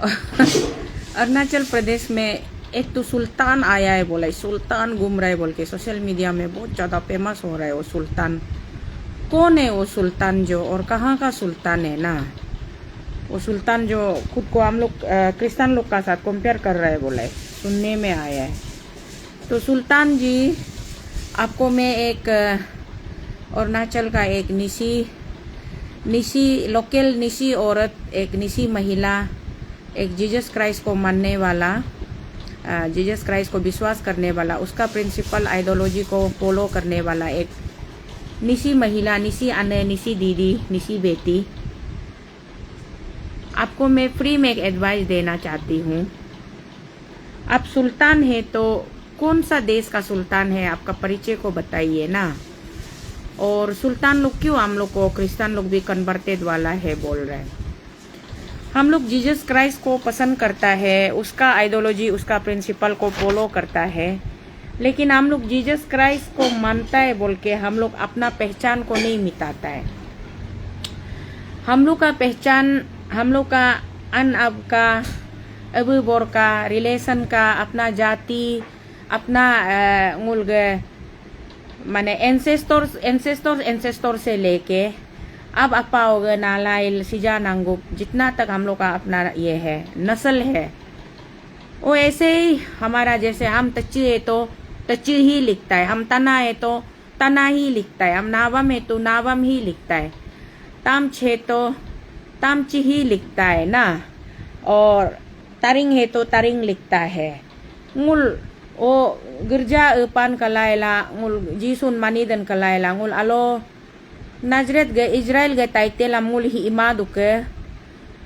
अरुणाचल प्रदेश में एक तो सुल्तान आया है, बोला सुल्तान घूम रहा है बोल के सोशल मीडिया में बहुत ज़्यादा फेमस हो रहा है। वो सुल्तान कौन है? वो सुल्तान जो और कहाँ का सुल्तान है ना? वो सुल्तान जो खुद को हम लोग क्रिश्चियन लोग का साथ कंपेयर कर रहा है, बोला है, सुनने में आया है। तो सुल्तान जी, आपको मैं एक अरुणाचल का एक लोकल निशी औरत, एक निशी महिला, एक जीसस क्राइस्ट को मानने वाला, जीसस क्राइस्ट को विश्वास करने वाला, उसका प्रिंसिपल आइडियोलॉजी को फॉलो करने वाला एक निशी महिला, निशी अन्य, निशी दीदी, निशी बेटी, आपको मैं फ्री में एक एडवाइस देना चाहती हूँ। आप सुल्तान है तो कौन सा देश का सुल्तान है? आपका परिचय को बताइए ना। और सुल्तान लोग क्यों हम लोग को क्रिश्चियन लोग भी कन्वर्टेड वाला है बोल रहे हैं? हम लोग जीसस क्राइस्ट को पसंद करता है, उसका आइडियोलॉजी, उसका प्रिंसिपल को फॉलो करता है, लेकिन हम लोग जीसस क्राइस्ट को मानता है बोल के हम लोग अपना पहचान को नहीं मिटाता है। हम लोग का पहचान, हम लोग का अब का, अबू बोर का, रिलेशन का, अपना जाति, अपना मुल्क माने एंसेस्टर से लेके अब अपाओग नालाइल सिजा नांगुप, जितना तक हम लोग का अपना ये है नस्ल है, वो ऐसे ही हमारा, जैसे हम तच्ची है तो तच्ची ही लिखता है, हम तना है तो तना ही लिखता है, हम नावम है तो नावम ही लिखता है, तामच है तो तामची ही लिखता है ना, और तारिंग है तो तारिंग लिखता है। मुल ओ गिरजा पान कलायला, मुल जीसुन मानीदन कलायला, मुल अलो नाजरेत गे इजराइल गे टाइटेला मुल ही इमा दुके,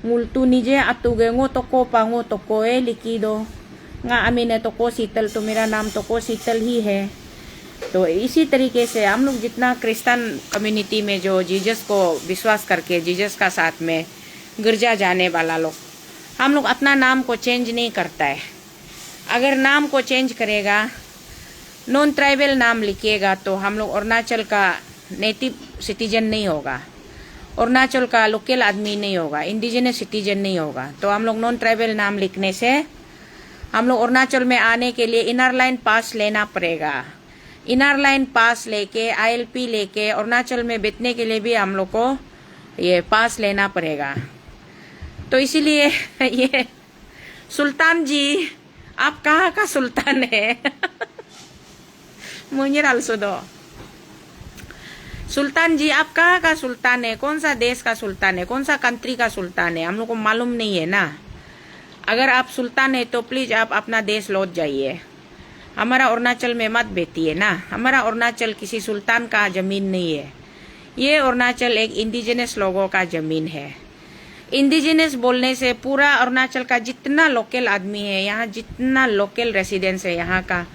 मुल तू निजे अतु गे ngो तको पांगो तको ए लिखिदो nga अमीने तको शीतल, तो मेरा नाम तको शीतल ही है। तो इसी तरीके से हम लोग जितना क्रिश्चियन कम्युनिटी में जो जीसस को विश्वास करके जीसस का साथ में गिरजा जाने वाला लोग, हम लोग अपना नाम को चेंज नहीं करता है। अगर नाम को चेंज करेगा, नॉन ट्राइबल नाम लिखिएगा, तो हम लोग अरुणाचल का नेटिव सिटीजन नहीं होगा, अरुणाचल का लोकल आदमी नहीं होगा, इंडिजिनस सिटीजन नहीं होगा। तो हम लोग नॉन ट्राइबल नाम लिखने से हम लोग अरुणाचल में आने के लिए इनर लाइन पास लेना पड़ेगा। इनर लाइन पास लेके, ILP लेके अरुणाचल में बैठने के लिए भी हम लोग को ये पास लेना पड़ेगा। तो इसीलिए ये सुल्तान जी, आप कहाँ का सुल्तान है? मुझे also दो। सुल्तान जी, आप कहाँ का सुल्तान है? कौन सा देश का सुल्तान है? कौन सा कंट्री का सुल्तान है? हम लोग को मालूम नहीं है ना। अगर आप सुल्तान है तो प्लीज आप अपना देश लौट जाइए, हमारा अरुणाचल में मत बैठिए ना। हमारा अरुणाचल किसी सुल्तान का जमीन नहीं है, ये अरुणाचल एक इंडिजिनस लोगों का जमीन है। इंडिजिनस बोलने से पूरा अरुणाचल का जितना लोकल आदमी है, यहाँ जितना लोकल रेसिडेंस है यहाँ का,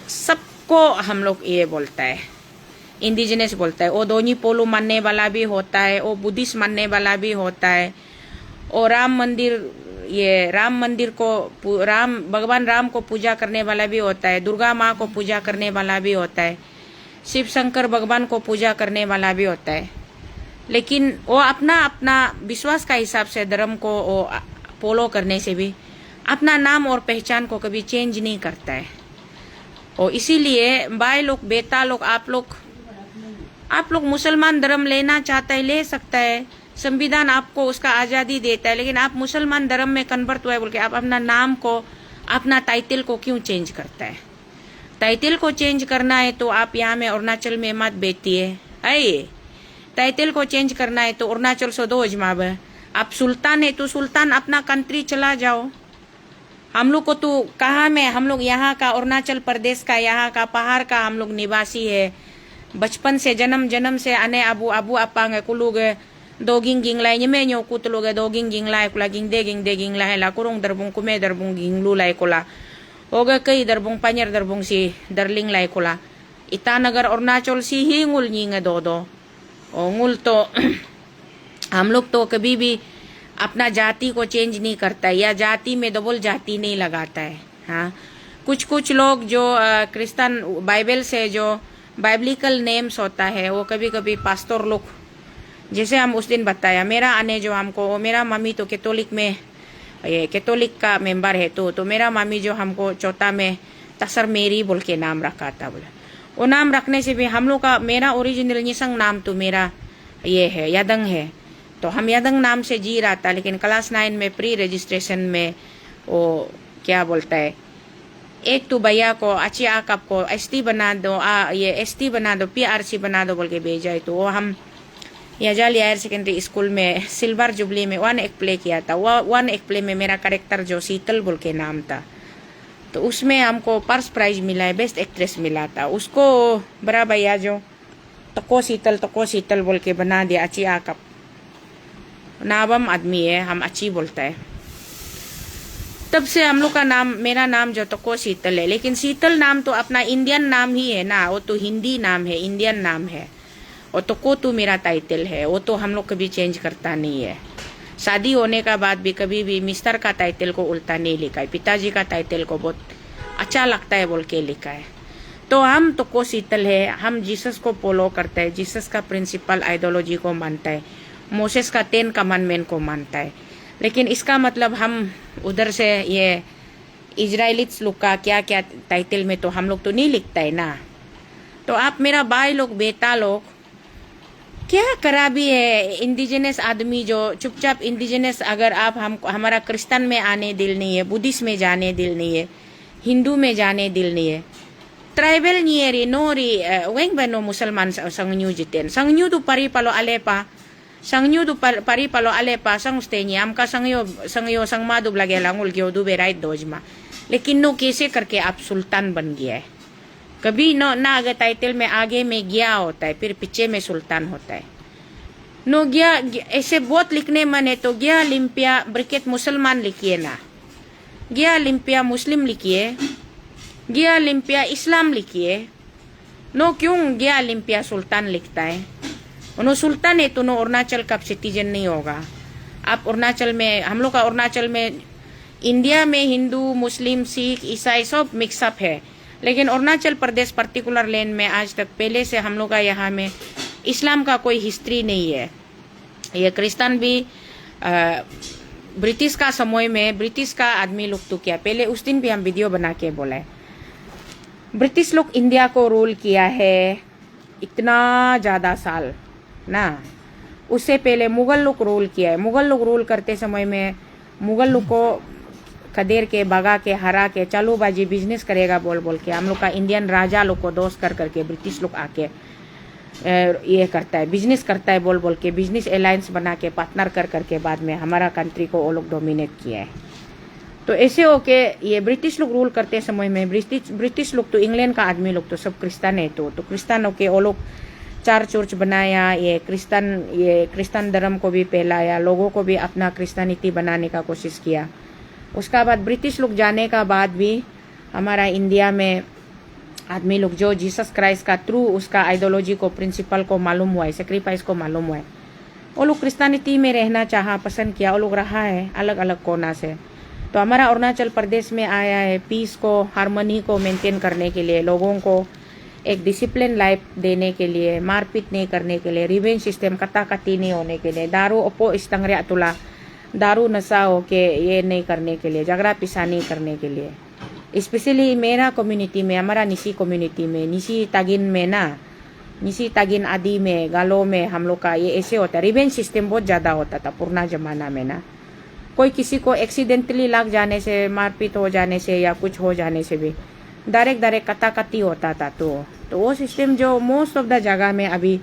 सबको हम लोग ये बोलता है, इंडिजिनस बोलता है। वो दोनी पोलू मानने वाला भी होता है, वो बुद्धिस्ट मानने वाला भी होता है, और राम मंदिर, ये राम मंदिर को, भगवान राम को पूजा करने वाला भी होता है, दुर्गा माँ को पूजा करने वाला भी होता है, शिव शंकर भगवान को पूजा करने वाला भी होता है। लेकिन वो अपना अपना विश्वास का हिसाब से धर्म को वो फॉलो करने से भी अपना नाम और पहचान को कभी चेंज नहीं करता है। और इसीलिए भाई लोग, बेटा लोग, आप लोग मुसलमान धर्म लेना चाहता है ले सकता है, संविधान आपको उसका आज़ादी देता है, लेकिन आप मुसलमान धर्म में कन्वर्ट हुआ है बोल के आप अपना नाम को, अपना टाइटल को क्यों चेंज करता है? टाइटल को चेंज करना है तो आप यहाँ में अरुणाचल में मत बैठिए। आइए, टाइटल को चेंज करना है तो अरुणाचल से दो अजमाब, आप सुल्तान है तो सुल्तान अपना कंट्री चला जाओ। हम लोग को तो कहाँ में, हम लोग यहाँ का अरुणाचल प्रदेश का, यहाँ का पहाड़ का हम लोग निवासी है। बचपन से जन्म से अने अबू अपांग कुलूग दोगिंग गिंगलाई निमे न्यो कुतलोग दोगिंग गिंगलाई कुला गिंगदे गिंगलाई ला कुरोंग दरबुंग कुमे दरबुंग गिंगलू लाई कुला होगा कई दरबुंग पंजर दरबुंग सी दरलिंग लाई कुला ईटानगर अरुणाचल सी ही nguल नींग दो और nguल तो हम लोग तो कभी भी अपना जाति को चेंज नहीं करता या जाति में डबल जाति नहीं लगाता है। हाँ, कुछ लोग जो क्रिश्चियन बाइबल से जो बाइबलिकल नेम्स होता है वो कभी कभी पास्टर लोग जैसे हम उस दिन बताया, मेरा आने जो हमको, मेरा मम्मी तो कैथोलिक में, ये कैथोलिक का मेंबर है, तो मेरा मम्मी जो हमको चौथा में तसर मेरी बोल के नाम रखा था। बोले वो नाम रखने से भी हम लोग का, मेरा ओरिजिनल निसंग नाम तो मेरा ये है, यदंग है। तो हम यदंग नाम से जी रहा था, लेकिन क्लास 9 में प्री रजिस्ट्रेशन में वो क्या बोलता है, एक तो भैया को अच्छी आकप को एसटी बना दो, ये एसटी बना दो, पीआरसी बना दो बोल के भेजा है। तो वो हम यजाली हायर सेकेंडरी स्कूल में सिल्वर जुबली में 1 एक्ट प्ले किया था। 1 एक्ट प्ले में मेरा कैरेक्टर जो शीतल बोल के नाम था, तो उसमें हमको फर्स्ट प्राइज मिला है, बेस्ट एक्ट्रेस मिला था। उसको बड़ा भैया जो तको शीतल बोल के बना दिया, अच्छी आकप। नाबम आदमी है, हम अच्छी बोलता है। तब से हम लोग का नाम, मेरा नाम जो तको शीतल है। लेकिन शीतल नाम तो अपना इंडियन नाम ही है ना, वो तो हिंदी नाम है, इंडियन नाम है। और तको तो मेरा टाइटल है, वो तो हम लोग कभी चेंज करता नहीं है। शादी होने का बाद भी कभी भी मिस्टर का टाइटल को उल्टा नहीं लिखा है, पिताजी का टाइटल को बहुत अच्छा लगता है बोल के लिखा है। तो हम तको शीतल है, हम जीसस को फॉलो करते हैं, जीसस का प्रिंसिपल आइडियोलॉजी को मानता है, मोसेस का 10 कमांडमेंट को मानता है। लेकिन इसका मतलब हम उधर से ये इजराइलिट्स लोग का क्या क्या टाइटल में तो हम लोग तो नहीं लिखता है ना। तो आप मेरा भाई लोग, बेटा लोग, क्या करा भी है इंडिजिनस आदमी जो चुपचाप इंडिजिनस, अगर आप हमारा क्रिश्चियन में आने दिल नहीं है, बुद्धिस्ट में जाने दिल नहीं है, हिंदू में जाने दिल नहीं है, ट्राइबल नहीं है री नो री वेंग बनो मुसलमान संगन्यू जितेन संगन्यू तो परी पलो अलेपा संगन्यू तो परी पलो अलेपा संग उस्तेनी हमका संगयो संगमा दुब लगे लांगुल क्यों दुबे राइट दोजमा। लेकिन नो कैसे करके आप सुल्तान बन गया है। कभी नो ना अगर टाइटल में आगे में गया होता है, फिर पीछे में सुल्तान होता है। नो गया ऐसे बहुत लिखने मन है तो गया लिम्पिया ब्रिकेट मुसलमान लिखिए ना, गया लिम्पिया मुस्लिम लिखिए, गया लिम्पिया इस्लाम लिखिए। नो क्यों गया लिम्पिया सुल्तान लिखता है? उन्होंने सुल्तान है तो नो अरुणाचल का सिटीजन नहीं होगा। आप अरुणाचल में, हम लोग का अरुणाचल में, इंडिया में हिंदू मुस्लिम सिख ईसाई सब मिक्सअप है, लेकिन अरुणाचल प्रदेश पर्टिकुलर लैंड में आज तक पहले से हम लोग का यहाँ में इस्लाम का कोई हिस्ट्री नहीं है। ये क्रिश्चियन भी ब्रिटिश का समय में, ब्रिटिश का आदमी लोग तो क्या, पहले उस दिन भी हम वीडियो बना के बोला है, ब्रिटिश लोग इंडिया को रूल किया है इतना ज़्यादा साल ना। उससे पहले मुगल लोग रूल किया है। मुगल लोग रूल करते समय में मुगल लोग को खदेड़ के, भगा के, हरा के, चालूबाजी बिजनेस करेगा बोल बोल के हम लोग का इंडियन राजा लोग को दोस्त कर करके ब्रिटिश लोग आके ये करता है, बिजनेस करता है बोल बोल के, बिजनेस अलायंस बना के, पार्टनर कर करके बाद में हमारा कंट्री को वो लोग डोमिनेट किया है। तो ऐसे हो के ये ब्रिटिश लोग रूल करते समय में ब्रिटिश लोग तो, इंग्लैंड का आदमी लोग तो सब क्रिश्चियन है, तो क्रिश्चियन हो के वो लोग 4 चर्च बनाया, ये क्रिश्चियन धर्म को भी फैलाया, लोगों को भी अपना क्रिश्चियनिटी बनाने का कोशिश किया। उसका बाद ब्रिटिश लोग जाने का बाद भी हमारा इंडिया में आदमी लोग जो जीसस क्राइस्ट का थ्रू उसका आइडियोलॉजी को, प्रिंसिपल को मालूम हुआ है, सेक्रीफाइस को मालूम हुआ है, वो लोग क्रिश्चियनिटी में रहना चाहा, पसंद किया, वो लोग रहा है अलग अलग कोना से। तो हमारा अरुणाचल प्रदेश में आया है पीस को, हारमोनी को मेंटेन करने के लिए, लोगों को एक डिसिप्लिन लाइफ देने के लिए, मारपीट नहीं करने के लिए, रिवेंज सिस्टम कताकती नहीं होने के लिए, दारू ओपो इस्तंगरे अतुला, दारू नशा हो के ये नहीं करने के लिए, झगड़ा पिसा नहीं करने के लिए। स्पेशली मेरा कम्युनिटी में, हमारा निसी कम्युनिटी में, निसी तागिन में ना, निसी तागिन आदि में, गालों में हम लोग का ये ऐसे होता है, रिवेंज सिस्टम बहुत ज़्यादा होता था पुराना जमाना में ना। कोई किसी को एक्सीडेंटली लग जाने से, मारपीट हो जाने से या कुछ हो जाने से भी डायरेक्ट कताकती होता था। तो वो सिस्टम जो मोस्ट ऑफ द जगह में अभी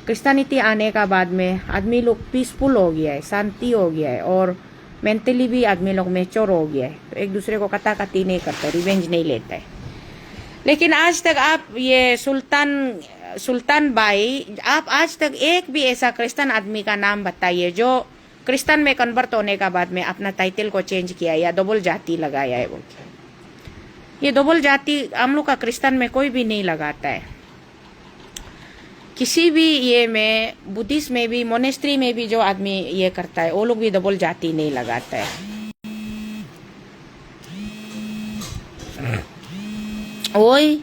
क्रिश्चियनिटी आने का बाद में आदमी लोग पीसफुल हो गया है, शांति हो गया है, और मेंटली भी आदमी लोग मैच्योर हो गया है। तो एक दूसरे को कताकती नहीं करता, रिवेंज नहीं लेता है। लेकिन आज तक आप ये सुल्तान भाई, आप आज तक एक भी ऐसा क्रिश्चियन आदमी का नाम बताइए जो क्रिश्चियन में कन्वर्ट होने का बाद में अपना टाइटल को चेंज किया या डबल जाति लगाया है बोल के। ये डबल जाति हम लोग का क्रिश्चियन में कोई भी नहीं लगाता है। किसी भी ये में, बुद्धिस्ट में भी, मोनेस्ट्री में भी जो आदमी ये करता है वो लोग भी डबल जाति नहीं लगाता है। वही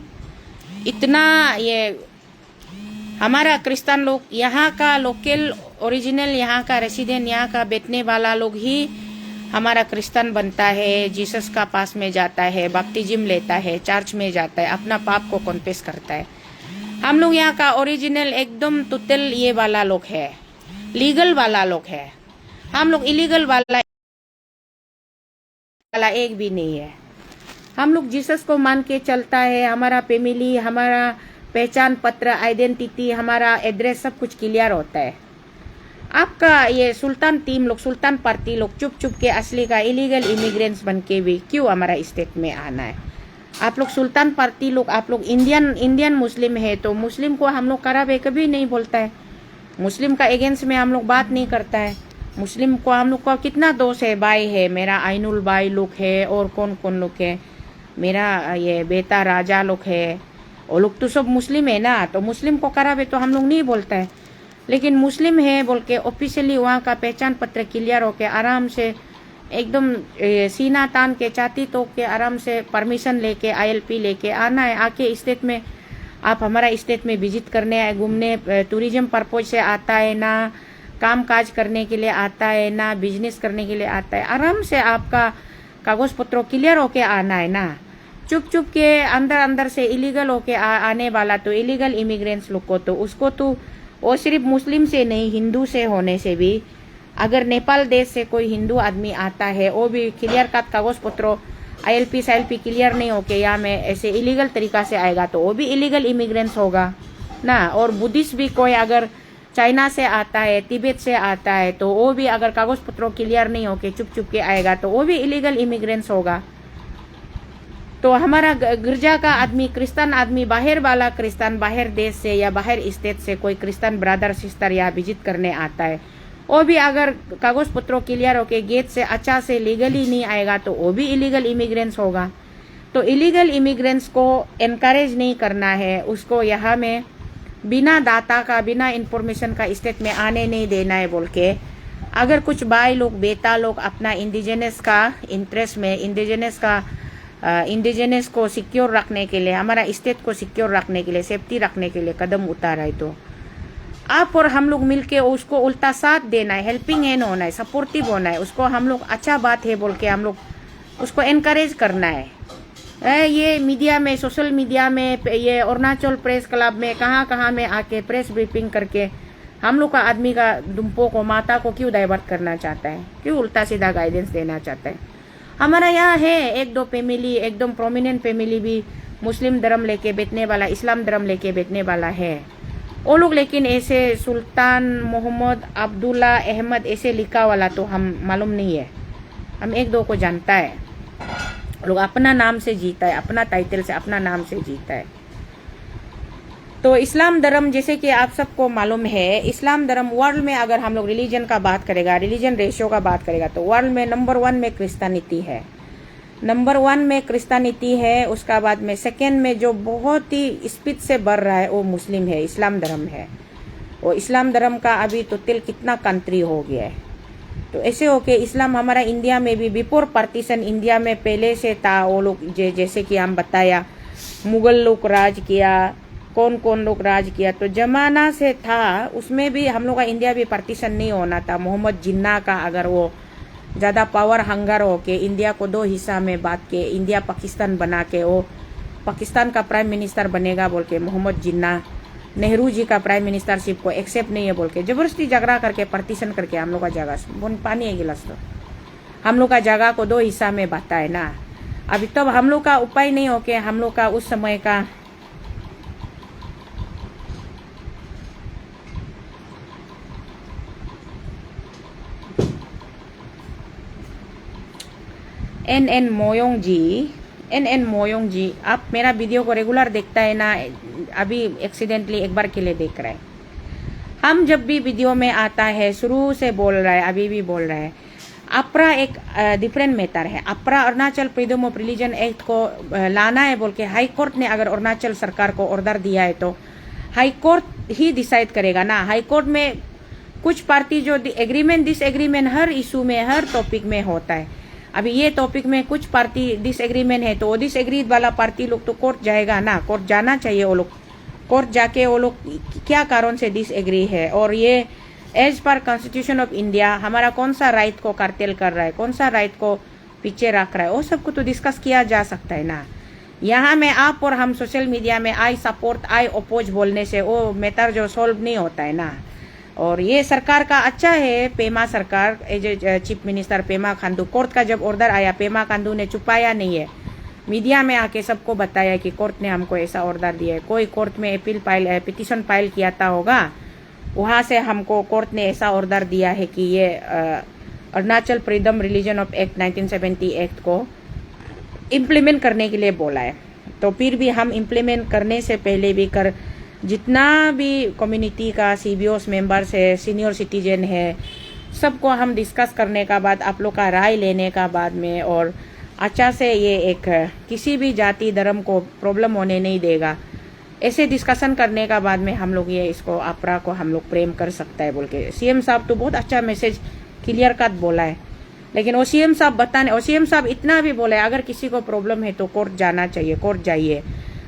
इतना ये हमारा क्रिश्चियन लोग यहाँ का लोकल ओरिजिनल यहाँ का रेसिडेंट यहाँ का बैठने वाला लोग ही हमारा क्रिश्चियन बनता है, जीसस का पास में जाता है, बपतिज्म लेता है, चर्च में जाता है, अपना पाप को कॉन्फेस करता है। हम लोग यहाँ का ओरिजिनल एकदम टोटल ये वाला लोग है, लीगल वाला लोग है। हम लोग इलीगल वाला एक भी नहीं है। हम लोग जीसस को मान के चलता है। हमारा फैमिली, हमारा पहचान पत्र, आइडेंटिटी, हमारा एड्रेस सब कुछ क्लियर होता है। आपका ये सुल्तान टीम लोग, सुल्तान पार्टी लोग चुप चुप के असली का इलीगल इमिग्रेंट्स बन के भी क्यों हमारा स्टेट में आना है? आप लोग सुल्तान पार्टी लोग, आप लोग इंडियन मुस्लिम है तो मुस्लिम को हम लोग खराब है कभी नहीं बोलता है। मुस्लिम का अगेंस्ट में हम लोग बात नहीं करता है। मुस्लिम को हम लोग का कितना दोस्त है, भाई है, मेरा आइनुल भाई लोग है और कौन कौन लोग है, मेरा ये बेटा राजा लोग है, वो लोग तो सब मुस्लिम है ना, तो मुस्लिम को खराब है तो हम लोग नहीं बोलता है। लेकिन मुस्लिम है बोल के ऑफिशियली वहाँ का पहचान पत्र क्लियर होके आराम से एकदम सीना तान के छाती तो के आराम से परमिशन लेके ILP लेके आना है। आके स्टेट में आप हमारा स्टेट में विजिट करने आए, घूमने, टूरिज्म पर्पज से आता है ना, काम काज करने के लिए आता है ना, बिजनेस करने के लिए आता है। आराम से आपका कागज पत्रों क्लियर होके आना है ना। चुप चुप के अंदर से इलीगल होके आने वाला तो इलीगल इमिग्रेंट्स लोग को तो उसको तो वो सिर्फ मुस्लिम से नहीं, हिंदू से होने से भी, अगर नेपाल देश से कोई हिंदू आदमी आता है वो भी क्लियर कट कागज पत्रों ILP क्लियर नहीं होके यहाँ में ऐसे इलीगल तरीका से आएगा तो वो भी इलीगल इमिग्रेंट्स होगा ना। और बुद्धिस्ट भी कोई अगर चाइना से आता है, तिब्बत से आता है तो वो भी अगर कागज पत्रों क्लियर नहीं होके चुप चुप के आएगा तो वो भी इलीगल इमिग्रेंट्स होगा। तो हमारा गिरजा का आदमी, क्रिश्चियन आदमी, बाहर वाला क्रिश्चियन, बाहर देश से या बाहर स्टेट से कोई क्रिश्चियन ब्रदर सिस्टर या विजिट करने आता है, वो भी अगर कागज पत्रों क्लियर होके गेट से अच्छा से लीगली नहीं आएगा तो वो भी इलीगल इमिग्रेंट्स होगा। तो इलीगल इमिग्रेंट्स को एनकरेज नहीं करना है, उसको यहाँ में बिना डाटा का, बिना इंफॉर्मेशन का स्टेट में आने नहीं देना है बोल के अगर कुछ भाई लोग, बेटा लोग अपना इंडिजिनस का इंटरेस्ट में, इंडिजिनस को सिक्योर रखने के लिए, हमारा स्टेट को सिक्योर रखने के लिए, सेफ्टी रखने के लिए कदम उठारा है तो आप और हम लोग मिलके उसको उल्टा साथ देना है, हेल्पिंग हैंड होना है, सपोर्टिव होना है, उसको हम लोग अच्छा बात है बोल के हम लोग उसको एनकरेज करना है। ये मीडिया में, सोशल मीडिया में, ये अरुणाचल प्रेस क्लब में, कहाँ में आके प्रेस ब्रीफिंग करके हम लोग का आदमी का दुम्पो को, माता को क्यों डाइवर्ट करना चाहता है, क्यों उल्टा सीधा गाइडेंस देना चाहता है? हमारा यहाँ है एक दो फैमिली, एकदम प्रोमिनेंट फैमिली भी मुस्लिम धर्म लेके बैठने वाला, इस्लाम धर्म लेके बैठने वाला है वो लोग, लेकिन ऐसे सुल्तान मोहम्मद अब्दुल्ला अहमद ऐसे लिखा वाला तो हम मालूम नहीं है। हम एक दो को जानता है, लोग अपना नाम से जीता है, अपना टाइटल से, अपना नाम से जीता है। तो इस्लाम धर्म, जैसे कि आप सबको मालूम है, इस्लाम धर्म वर्ल्ड में अगर हम लोग रिलीजन का बात करेगा, रिलीजन रेशियो का बात करेगा तो वर्ल्ड में नंबर 1 में क्रिश्चियनिटी है, नंबर 1 में क्रिश्चियनिटी है। उसका बाद में सेकेंड में जो बहुत ही स्पीड से बढ़ रहा है वो मुस्लिम है, इस्लाम धर्म है। वो इस्लाम धर्म का अभी तो कितना कंट्री हो गया है। तो ऐसे हो के इस्लाम हमारा इंडिया में भी बिफोर पार्टीशन इंडिया में पहले से था। वो लोग जैसे कि हम बताया, मुगल लोग राज किया, कौन कौन लोग राज किया, तो जमाना से था। उसमें भी हम लोग का इंडिया भी पार्टीशन नहीं होना था। मोहम्मद जिन्ना का अगर वो ज़्यादा पावर हंगर हो के इंडिया को 2 हिस्सा में बांट के इंडिया पाकिस्तान बना के वो पाकिस्तान का प्राइम मिनिस्टर बनेगा बोल के मोहम्मद जिन्ना, नेहरू जी का प्राइम मिनिस्टरशिप को एक्सेप्ट नहीं है बोल के जबरदस्ती झगड़ा करके पार्टीशन करके हम लोग का जगह पानी है गिलास, तो हम लोग का जगह को 2 हिस्सा में बांटा है ना। अभी तब हम लोग का उपाय नहीं हो के हम लोग का उस समय का एन मोयोंग जी, आप मेरा वीडियो को रेगुलर देखता है ना, अभी एक्सीडेंटली एक बार के लिए देख रहा है। हम जब भी वीडियो में आता है शुरू से बोल रहा है, अभी भी बोल रहा है, अपरा एक डिफरेंट मैटर है। अपरा Arunachal freedom of religion act को लाना है बोल के हाई कोर्ट ने अगर अरुणाचल सरकार को ऑर्डर दिया है तो हाई कोर्ट ही डिसाइड करेगा ना। हाई कोर्ट में कुछ पार्टी जो एग्रीमेंट डिसएग्रीमेंट हर इशू में, हर टॉपिक में होता है। अभी ये टॉपिक में कुछ पार्टी डिसएग्रीमेंट है तो वो डिसएग्रीड वाला पार्टी लोग तो कोर्ट जाएगा ना, कोर्ट जाना चाहिए वो लोग कोर्ट जाके वो लोग क्या कारण से डिसएग्री है, और ये as per constitution of India हमारा कौन सा राइट को कर्टेल कर रहा है, कौन सा राइट को पीछे रख रहा है, वो सबको तो डिस्कस किया जा सकता है ना। यहाँ में आप और हम सोशल मीडिया में आई सपोर्ट आई अपोज बोलने से वो मैटर जो सॉल्व नहीं होता है ना। और ये सरकार का अच्छा है, पेमा सरकार as chief minister Pema Khandu, court का जब ऑर्डर आया पेमा खांडू ने छुपाया नहीं है, मीडिया में आके सबको बताया कि कोर्ट ने हमको ऐसा ऑर्डर दिया है। कोई कोर्ट में पिटीशन फाइल किया था होगा, वहाँ से हमको कोर्ट ने ऐसा ऑर्डर दिया है कि ये Arunachal freedom religion of act 1970 act को इम्प्लीमेंट करने के लिए बोला है। तो फिर भी हम इम्प्लीमेंट करने से पहले भी जितना भी कम्युनिटी का सीबीओस मेंबर्स है, सीनियर सिटीजन है, सबको हम डिस्कस करने का बाद, आप लोग का राय लेने का बाद में, और अच्छा से ये एक किसी भी जाति धर्म को प्रॉब्लम होने नहीं देगा, ऐसे डिस्कशन करने का बाद में हम लोग ये इसको अपरा को हम लोग प्रेम कर सकता है बोल के सीएम साहब तो बहुत अच्छा मैसेज क्लियर कट बोला है। लेकिन सीएम साहब सीएम साहब इतना भी बोला है, अगर किसी को प्रॉब्लम है तो कोर्ट जाना चाहिए, कोर्ट जाइए।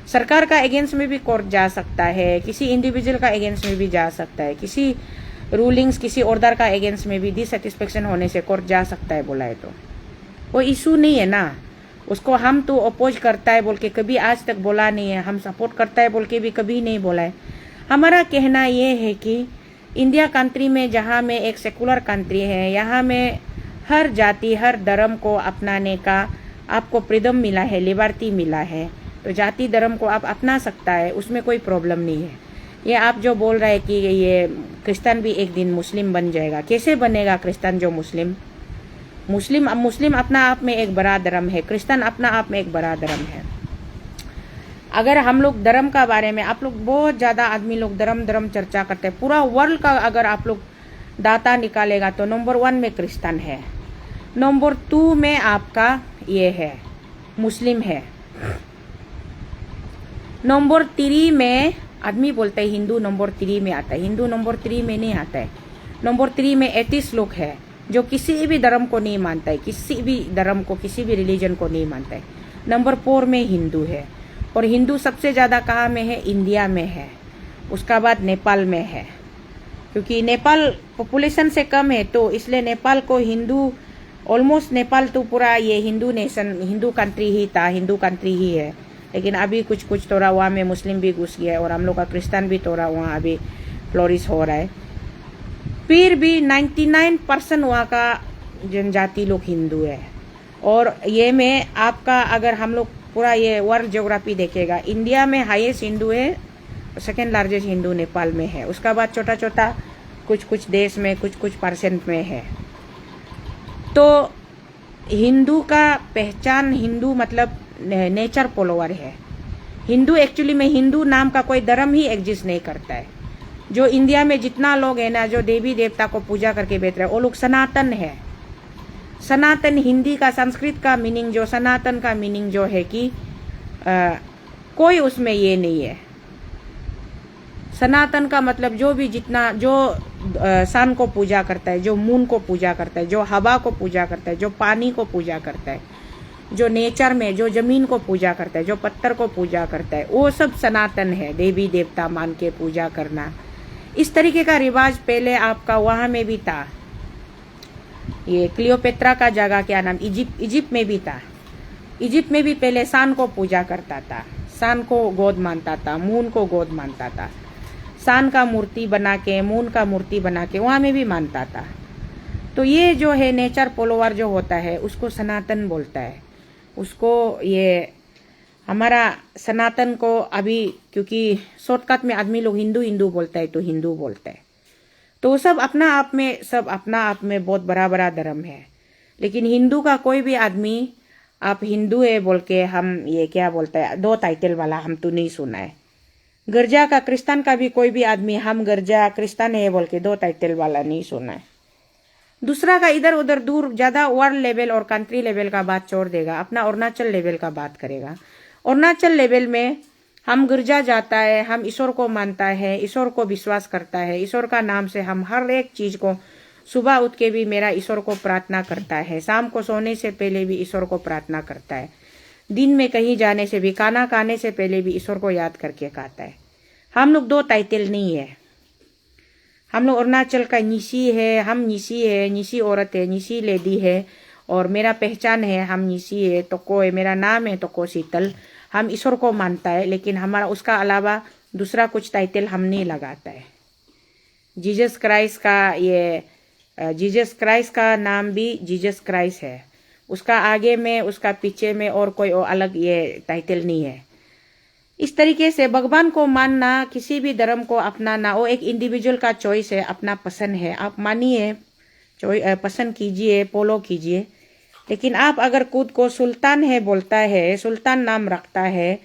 सरकार का अगेंस्ट में भी कोर्ट जा सकता है, किसी इंडिविजुअल का अगेंस्ट में भी जा सकता है, किसी रूलिंग्स किसी ऑर्डर का अगेंस्ट में भी डिससेटिस्फेक्शन होने से कोर्ट जा सकता है बोला है। तो वो इशू नहीं है ना, उसको हम तो अपोज करता है बोल के कभी आज तक बोला नहीं है, हम सपोर्ट करता है बोल के भी कभी नहीं बोला है। हमारा कहना ये है कि इंडिया कंट्री में, जहाँ में एक सेकुलर कंट्री है, यहाँ में हर जाति हर धर्म को अपनाने का आपको फ्रीडम मिला है, लिबर्टी मिला है, तो जाति धर्म को आप अपना सकता है, उसमें कोई प्रॉब्लम नहीं है। ये आप जो बोल रहे हैं कि ये क्रिश्चियन भी एक दिन मुस्लिम बन जाएगा, कैसे बनेगा क्रिश्चियन जो मुस्लिम? मुस्लिम अपना आप में एक बड़ा धर्म है, क्रिश्चियन अपना आप में एक बड़ा धर्म है। अगर हम लोग धर्म का बारे में, आप लोग बहुत ज़्यादा आदमी लोग धर्म चर्चा करते हैं, पूरा वर्ल्ड का अगर आप लोग डाटा निकालेगा तो नंबर 1 में क्रिश्चियन है, नंबर 2 में आपका ये है मुस्लिम है, नंबर 3 में आदमी बोलते हैं हिंदू नंबर 3 में आता है, हिंदू नंबर 3 में नहीं आता है। नंबर 3 में एथिस्ट लोग है जो किसी भी धर्म को नहीं मानता है, किसी भी धर्म को किसी भी रिलीजन को नहीं मानता है। नंबर 4 में हिंदू है, और हिंदू सबसे ज़्यादा कहाँ में है? इंडिया में है, उसका बाद नेपाल में है, क्योंकि नेपाल पॉपुलेशन से कम है तो इसलिए नेपाल को हिंदू ऑलमोस्ट, नेपाल तो पूरा ये हिंदू नेशन हिंदू कंट्री ही था, हिंदू कंट्री ही है। लेकिन अभी कुछ थोड़ा वहाँ में मुस्लिम भी घुस गया है, और हम लोग का क्रिश्चियन भी थोड़ा वहाँ अभी फ्लोरिश हो रहा है। फिर भी 99% वहाँ का जनजाति लोग हिंदू है। और ये में आपका अगर हम लोग पूरा ये वर्ल्ड ज्योग्राफी देखेगा, इंडिया में हाईएस्ट हिंदू है, सेकेंड लार्जेस्ट हिंदू नेपाल में है, उसका बाद छोटा छोटा कुछ देश में कुछ परसेंट में है। तो हिंदू का पहचान, हिंदू मतलब नेचर फॉलोअर है। हिंदू एक्चुअली में हिंदू नाम का कोई धर्म ही एग्जिस्ट नहीं करता है। जो इंडिया में जितना लोग है ना जो देवी देवता को पूजा करके बैठ रहे हैं वो लोग सनातन है। सनातन हिंदी का संस्कृत का मीनिंग जो सनातन का मीनिंग जो है कि कोई उसमें ये नहीं है। सनातन का मतलब जो भी जितना जो सन को पूजा करता है, जो मून को पूजा करता है, जो हवा को पूजा करता है, जो पानी को पूजा करता है, जो नेचर में जो जमीन को पूजा करता है, जो पत्थर को पूजा करता है, वो सब सनातन है। देवी देवता मान के पूजा करना, इस तरीके का रिवाज पहले आपका वहाँ में भी था। ये क्लियोपेट्रा का जगह क्या नाम, इजिप्ट में भी था। इजिप्ट में भी पहले सन को पूजा करता था, सन को गॉड मानता था, मून को गॉड मानता था। सन का मूर्ति बना के, मून का मूर्ति बना के वहाँ में भी मानता था। तो ये जो है नेचर फॉलोअर जो होता है उसको सनातन बोलता है। उसको ये हमारा सनातन को अभी, क्योंकि शॉर्टकट में आदमी लोग हिंदू हिंदू बोलता है तो हिंदू बोलता है, तो सब अपना आप में बहुत बड़ा बड़ा धर्म है। लेकिन हिंदू का कोई भी आदमी आप हिंदू है बोल के हम ये क्या बोलता है, 2 टाइटल वाला हम तो नहीं सुना है। गिरजा का क्रिश्चियन का भी कोई भी आदमी हम गिरजा क्रिश्चियन है बोल के 2 टाइटल वाला नहीं सुना है। दूसरा का इधर उधर दूर ज्यादा वर्ल्ड लेवल और कंट्री लेवल का बात छोड़ देगा, अपना अरुणाचल लेवल का बात करेगा। अरुणाचल लेवल में हम गिरजा जाता है, हम ईश्वर को मानता है, ईश्वर को विश्वास करता है, ईश्वर का नाम से हम हर एक चीज को सुबह उठ के भी मेरा ईश्वर को प्रार्थना करता है, शाम को सोने से पहले भी ईश्वर को प्रार्थना करता है, दिन में कहीं जाने से भी, खाना खाने से पहले भी ईश्वर को याद करके खाता है। हम लोग दो टाइटल नहीं है। हम लोग अरुणाचल का निशी है, हम निशी है, निशी औरत है, निशी लेडी है, और मेरा पहचान है हम निशी है, तो कोई मेरा नाम है तो को शीतल। हम ईश्वर को मानता है, लेकिन हमारा उसका अलावा दूसरा कुछ टाइटल हम नहीं लगाता है। जीसस क्राइस्ट का जीसस क्राइस्ट का नाम भी जीसस क्राइस्ट है, उसका आगे में उसका पीछे में और कोई और अलग ये टाइटल नहीं है। इस तरीके से भगवान को मानना, किसी भी धर्म को अपनाना, वो एक इंडिविजुअल का चॉइस है, अपना पसंद है। आप मानिए, पसंद कीजिए, फॉलो कीजिए। लेकिन आप अगर खुद को सुल्तान है बोलता है, सुल्तान नाम रखता है,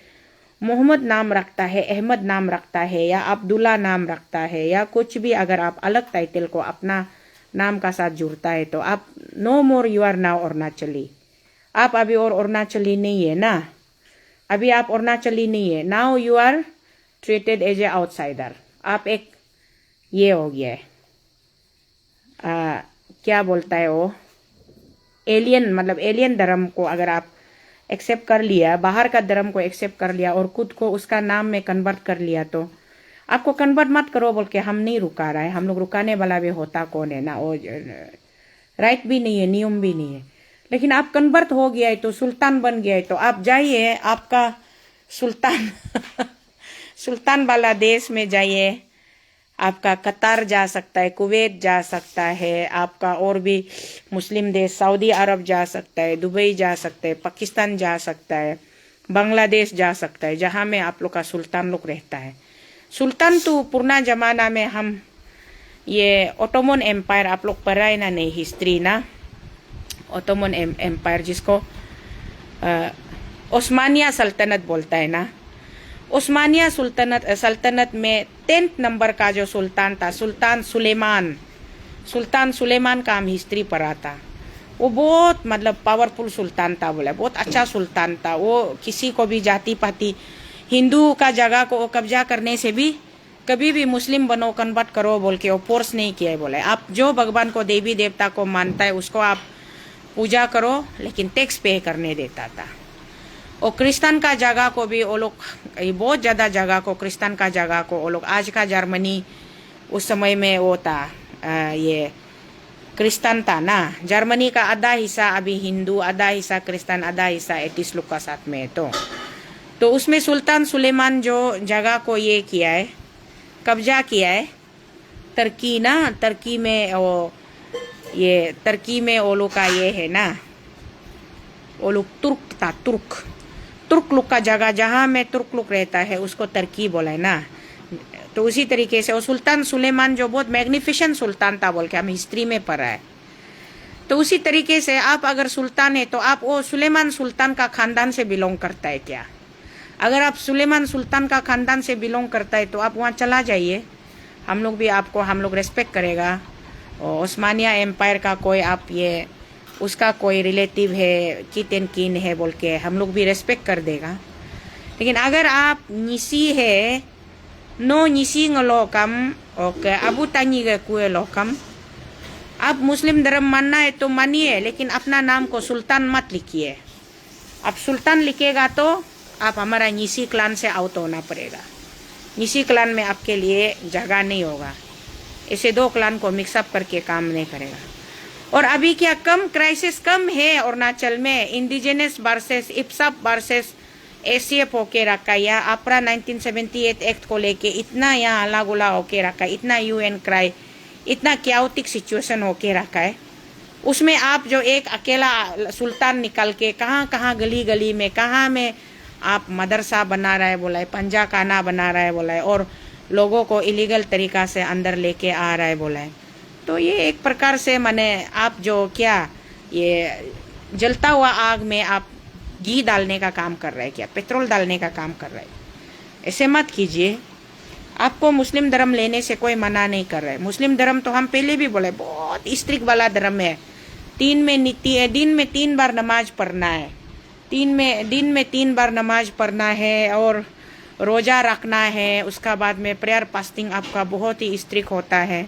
मोहम्मद नाम रखता है, अहमद नाम रखता है, या अब्दुल्ला नाम रखता है, या कुछ भी अगर आप अलग टाइटल को अपना नाम का साथ जुड़ता है, तो आप no more you are now Arunachali. आप अभी और अरुणाचली नहीं है ना, अभी आप अरुणाचली नहीं है। Now you are treated as a outsider. आप एक ये हो गया है, क्या बोलता है वो, एलियन। मतलब एलियन धर्म को अगर आप एक्सेप्ट कर लिया, बाहर का धर्म को एक्सेप्ट कर लिया और खुद को उसका नाम में कन्वर्ट कर लिया, तो आपको कन्वर्ट मत करो बोल के हम नहीं रुका रहा है। हम लोग रुकाने वाला भी होता कौन है ना, वो राइट भी नहीं है, नियम भी नहीं है। लेकिन आप कन्वर्ट हो गया है तो सुल्तान बन गया है, तो आप जाइए, आपका सुल्तान सुल्तान वाला देश में जाइए। आपका कतार जा सकता है, कुवैत जा सकता है, आपका और भी मुस्लिम देश सऊदी अरब जा सकता है, दुबई जा सकता है, पाकिस्तान जा सकता है, बांग्लादेश जा सकता है, जहाँ में आप लोग का सुल्तान लोग रहता है। सुल्तान तो पुराना जमाना में हम ये ओटोमन एम्पायर, आप लोग पढ़ा है ना नहीं हिस्ट्री ना, ओटोमन एम्पायर जिसको ओस्मानिया सल्तनत बोलता है ना, ओस्मानिया सल्तनत में 10th नंबर का जो सुल्तान था, सुल्तान सुलेमान का हम हिस्ट्री पढ़ा था। वो बहुत मतलब पावरफुल सुल्तान था, बोला बहुत अच्छा सुल्तान था। वो किसी को भी जाति पाति हिंदू का जगह को कब्जा करने से भी कभी भी मुस्लिम बनो, कन्वर्ट करो बोल के वो फोर्स नहीं किया है। बोले आप जो भगवान को, देवी देवता को मानता है उसको आप पूजा करो, लेकिन टैक्स पे करने देता था। और क्रिस्तान का जगह को भी वो लोग, बहुत ज़्यादा जगह को, क्रिस्तान का जगह को वो लोग, आज का जर्मनी उस समय में वो था, ये क्रिस्तान था ना, जर्मनी का आधा हिस्सा अभी हिंदू, आधा हिस्सा क्रिस्तान, आधा हिस्सा एथिस्ट लोग का साथ में है। तो उसमें सुल्तान सुलेमान जो जगह को ये किया है, कब्जा किया है, तुर्की ना, तुर्की में वो, ये तुर्की में वो लोग का ये है ना, वो लोग तुर्क था, तुर्क लोग का जगह जहाँ में तुर्क लोग रहता है उसको तुर्की बोला है ना। तो उसी तरीके से वो सुल्तान सुलेमान जो बहुत मैग्निफिसेंट सुल्तान था बोल के हम हिस्ट्री में पढ़ा है। तो उसी तरीके से आप अगर सुल्तान है तो आप वो सुलेमान सुल्तान का खानदान से बिलोंग करता है क्या? अगर आप सुलेमान सुल्तान का खानदान से बिलोंग करता है तो आप वहाँ चला जाइए, हम लोग भी आपको, हम लोग रेस्पेक्ट करेगा। और ओस्मानिया एम्पायर का कोई आप ये उसका कोई रिलेटिव है, किट एंड कीन है बोल के हम लोग भी रेस्पेक्ट कर देगा। लेकिन अगर आप निसी है, नो निसी लोकम ओके अबू तंगी कुए लोकम, आप मुस्लिम धर्म मानना है तो मानिए, लेकिन अपना नाम को सुल्तान मत लिखिए। आप सुल्तान लिखेगा तो आप हमारा निसी क्लान से आउट होना पड़ेगा। निसी क्लान में आपके लिए जगह नहीं होगा। ऐसे दो क्लान को मिक्सअप करके काम नहीं करेगा। और अभी क्या कम क्राइसिस कम है अरुणाचल में, इंडिजिनस वर्सेस इप्सअप वर्सेस एसीएफ होके रखा, या अपरा 1978 एक्ट को लेके इतना यहाँ हल्ला गुला होके रखा, इतना यूएन क्राई, इतना क्याउटिक सिचुएशन होके रखा है। उसमें आप जो एक अकेला सुल्तान निकल के कहाँ कहाँ गली गली में, कहाँ में आप मदरसा बना रहा है बोला है, पंजा खाना बना रहा है बोला है, और लोगों को इलीगल तरीका से अंदर लेके आ रहा है बोला है। तो ये एक प्रकार से माने आप जो क्या ये जलता हुआ आग में आप घी डालने का काम कर रहे हैं क्या, पेट्रोल डालने का काम कर रहे हैं। ऐसे मत कीजिए। आपको मुस्लिम धर्म लेने से कोई मना नहीं कर रहा है। मुस्लिम धर्म तो हम पहले भी बोले बहुत स्ट्रिक्ट वाला धर्म है। दिन में 3 बार नमाज पढ़ना है, दिन में 3 बार नमाज पढ़ना है, और रोज़ा रखना है। उसका बाद में प्रेयर फास्टिंग आपका बहुत ही स्ट्रिक्ट होता है।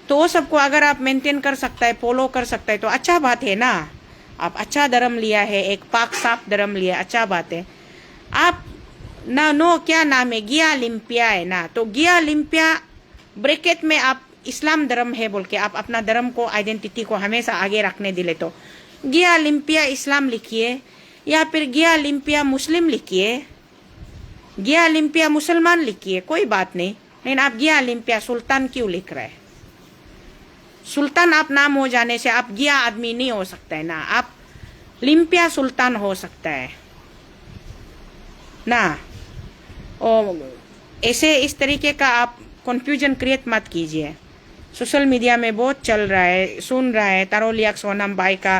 तो वो सबको अगर आप मेंटेन कर सकता है, फॉलो कर सकता है तो अच्छा बात है ना। आप अच्छा धर्म लिया है, एक पाक साफ धर्म लिया, अच्छा बात है। आप ना नो क्या नाम है, गिया लिम्पिया है ना, तो गिया लिम्पिया ब्रैकेट में आप इस्लाम धर्म है बोल के आप अपना धर्म को आइडेंटिटी को हमेशा आगे रखने दिले, तो गिया लिम्पिया इस्लाम लिखिए या फिर गिया लिम्पिया मुस्लिम लिखिए, गिया लिम्पिया मुसलमान लिखिए, कोई बात नहीं। लेकिन आप गिया लिम्पिया सुल्तान क्यों लिख रहे हैं? सुल्तान आप नाम हो जाने से आप गिया आदमी नहीं हो सकता है ना, आप लिम्पिया सुल्तान हो सकता है ना। और ऐसे इस तरीके का आप कंफ्यूजन क्रिएट मत कीजिए। सोशल मीडिया में बहुत चल रहा है, सुन रहा है, तारोलिया सोनम बाई का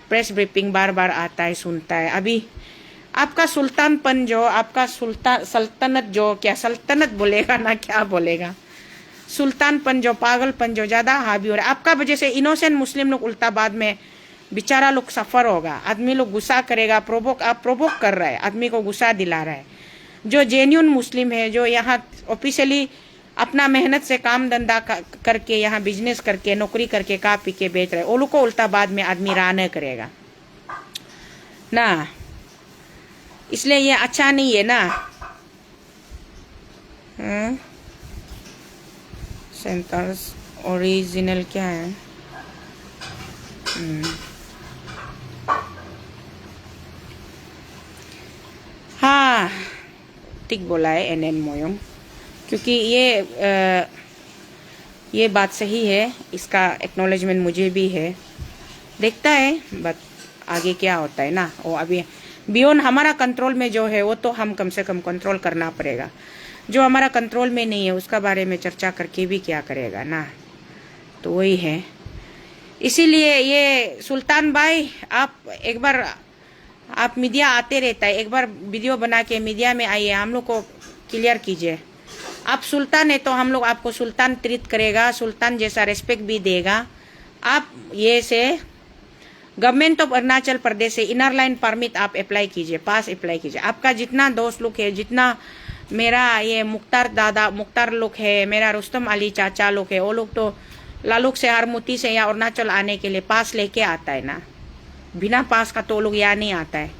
प्रेस ब्रीफिंग बार बार आता है, सुनता है। अभी आपका सुल्तानपन जो, आपका सल्तनत जो, क्या सल्तनत बोलेगा ना क्या बोलेगा, सुल्तानपन जो, पागलपन जो ज़्यादा हावी हो रहा है आपका वजह से। इनोसेंट मुस्लिम लोग उल्टा बाद में बेचारा लोग सफ़र होगा, आदमी लोग गुस्सा करेगा, आप प्रोवोक कर रहा है, आदमी को गुस्सा दिला रहा है। जो जेन्यून मुस्लिम है, जो यहाँ ऑफिशियली अपना मेहनत से काम धंधा करके, यहाँ बिजनेस करके, नौकरी करके, खा पी के बेच रहे, वो लोग को उल्टा बाद में आदमी राह न करेगा ना, इसलिए ये अच्छा नहीं है ना। सेंटर्स ओरिजिनल क्या है? हाँ ठीक बोला है एनएन मोयोंग, क्योंकि ये बात सही है, इसका एक्नॉलेजमेंट मुझे भी है। देखता है बट आगे क्या होता है ना, वो अभी बियॉन्ड हमारा कंट्रोल में जो है वो तो हम कम से कम कंट्रोल करना पड़ेगा। जो हमारा कंट्रोल में नहीं है उसका बारे में चर्चा करके भी क्या करेगा ना, तो वही है। इसीलिए ये सुल्तान भाई आप एक बार, आप मीडिया आते रहता है, एक बार वीडियो बना के मीडिया में आइए, हम लोग को क्लियर कीजिए। आप सुल्तान है तो हम लोग आपको सुल्तान ट्रीट करेगा, सुल्तान जैसा रिस्पेक्ट भी देगा। आप ये से गवर्नमेंट ऑफ अरुणाचल प्रदेश से इनर लाइन परमिट आप अप्लाई कीजिए, पास अप्लाई कीजिए। आपका जितना दोस्त लोग है, जितना मेरा ये मुख्तार लोग है, मेरा रुस्तम अली चाचा लोग है, वो लोग तो लालुक से हरमुती से या अरुणाचल आने के लिए पास लेके आता है ना, बिना पास का तो लोग यहाँ नहीं आता है।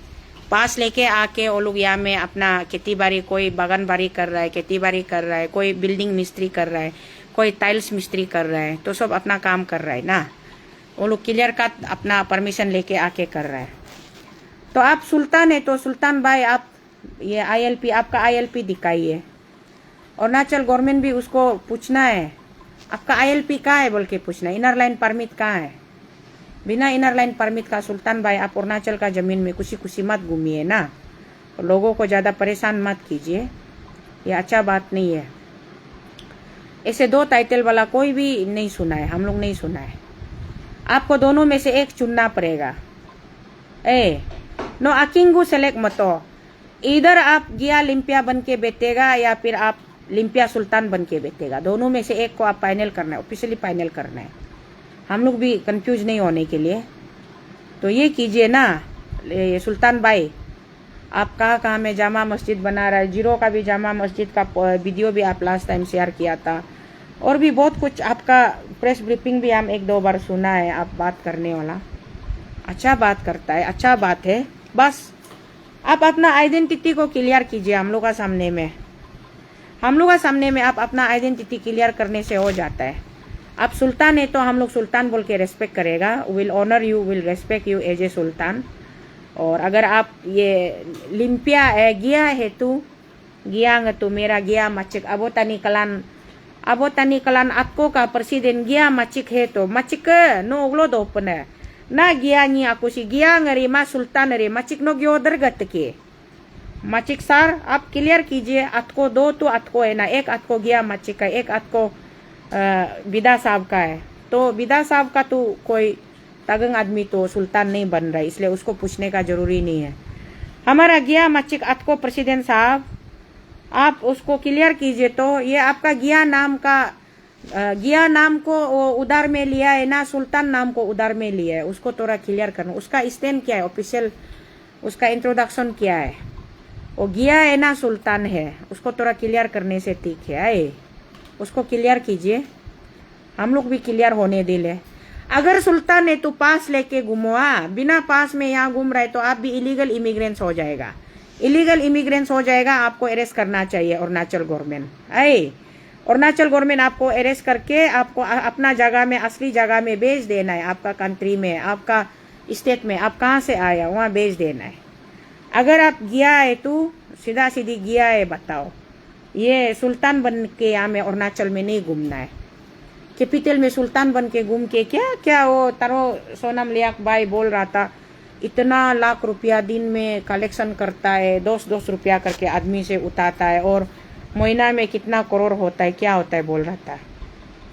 पास लेके आके वो लोग यहाँ में अपना खेती बाड़ी, कोई बागान बाड़ी कर रहा है, खेती बाड़ी कर रहा है, कोई बिल्डिंग मिस्त्री कर रहा है, कोई टाइल्स मिस्त्री कर रहा है, तो सब अपना काम कर रहा है ना। वो लोग क्लियर कट अपना परमिशन लेके आके कर रहा है। तो आप सुल्तान है तो सुल्तान भाई आप ये ILP, आपका ILP दिखाइए। अरुणाचल गवर्नमेंट भी उसको पूछना है आपका ILP कहाँ है बोल के पूछना है, इनर लाइन परमिट कहाँ है। बिना इनर लाइन परमिट का सुल्तान भाई आप अरुणाचल का जमीन में खुशी मत घूमिए ना, लोगों को ज़्यादा परेशान मत कीजिए, ये अच्छा बात नहीं है। ऐसे 2 टाइटल वाला कोई भी नहीं सुना है, हम लोग नहीं सुना है। आपको दोनों में से एक चुनना पड़ेगा। नो अकिंगू सेलेक्ट मतो, इधर आप गिया लिम्पिया बन के बैठेगा या फिर आप लिम्पिया सुल्तान बन के बैठेगा, दोनों में से एक को आप फाइनल करना है, ऑफिशियली फाइनल करना है, हम लोग भी कंफ्यूज नहीं होने के लिए। तो ये कीजिए ना, ये सुल्तान भाई आप कहाँ में जामा मस्जिद बना रहा है, जीरो का भी जामा मस्जिद का वीडियो भी आप लास्ट टाइम शेयर किया था, और भी बहुत कुछ आपका प्रेस ब्रीफिंग भी हम 1-2 बार सुना है। आप बात करने वाला अच्छा बात करता है, अच्छा बात है। बस आप अपना आइडेंटिटी को क्लियर कीजिए हम लोग का सामने में, हम लोग का सामने में आप अपना आइडेंटिटी क्लियर करने से हो जाता है। आप सुल्तान है तो हम लोग सुल्तान बोल के रेस्पेक्ट करेगा, will honour you, will respect you as a sultan. और अगर आप ये लिम्पिया है, गिया है तू, गिया तू मेरा गिया मचिक अबो तनी कलान atko का presiden गिया मचिक है तो मचिक नो उगलो दोपने ना गिया नी aku si गिया ngari मा सुल्तान रे मचिक नो गियो दरगत के मचिक सर आप क्लियर कीजिए। atko 2 तो atko है ना, एक atko गिया मचिक का, एक atko विदा साहब का है। तो विदा साहब का तो कोई तगंग आदमी तो सुल्तान नहीं बन रहा है, इसलिए उसको पूछने का जरूरी नहीं है। हमारा गिया मचिक atko प्रेसिडेंट साहब आप उसको क्लियर कीजिए। तो ये आपका गिया नाम का, गिया नाम को उधार में लिया है ना, सुल्तान नाम को उधार में लिया है, उसको थोड़ा क्लियर करना। उसका स्टैंड क्या है, ऑफिशियल उसका इंट्रोडक्शन क्या है, वो गिया है ना सुल्तान है, उसको थोड़ा क्लियर करने से ठीक है, उसको क्लियर कीजिए, हम लोग भी क्लियर होने दिले। अगर सुल्तान है तो पास लेके घूमो, बिना पास में यहाँ घूम रहा है तो आप भी इलीगल इमिग्रेंट्स हो जाएगा। इलीगल इमिग्रेंट्स हो जाएगा, आपको अरेस्ट करना चाहिए अरुणाचल गवर्नमेंट। अरुणाचल गवर्नमेंट आपको अरेस्ट करके आपको अपना जगह में, असली जगह में भेज देना है, आपका कंट्री में, आपका स्टेट में, आप कहाँ से आया वहाँ भेज देना है। अगर आप गया है तो सीधा सीधी गया है बताओ, ये सुल्तान बन के यहाँ में अरुणाचल में नहीं घूमना है। कैपिटल में सुल्तान बन के घूम के क्या क्या, वो तारो सोनम लियाक भाई बोल रहा था इतना लाख रुपया दिन में कलेक्शन करता है, 2-2 रुपया करके आदमी से उठाता है, और महीना में कितना करोड़ होता है, क्या होता है बोल रहा था।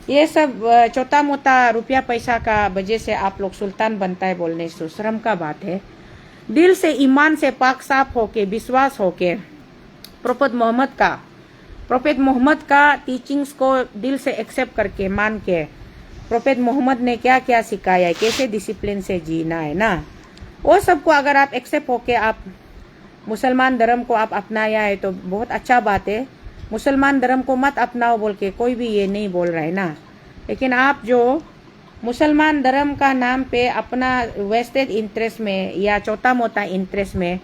ये सब छोटा मोटा रुपया पैसा का वजह से आप लोग सुल्तान बनता है बोलने से शर्म का बात है। दिल से ईमान से पाक साफ होके, विश्वास होके प्रोफेट मोहम्मद का टीचिंग्स को दिल से एक्सेप्ट करके, मान के, प्रोफेट मोहम्मद ने क्या क्या सिखाया है, कैसे डिसिप्लिन से जीना है ना, वो सबको अगर आप एक्सेप्ट होके आप मुसलमान धर्म को आप अपनाया है तो बहुत अच्छा बात है। मुसलमान धर्म को मत अपनाओ बोल के कोई भी ये नहीं बोल रहा है ना, लेकिन आप जो मुसलमान धर्म का नाम पे अपना वेस्टेड इंटरेस्ट में या छोटा मोटा इंटरेस्ट में,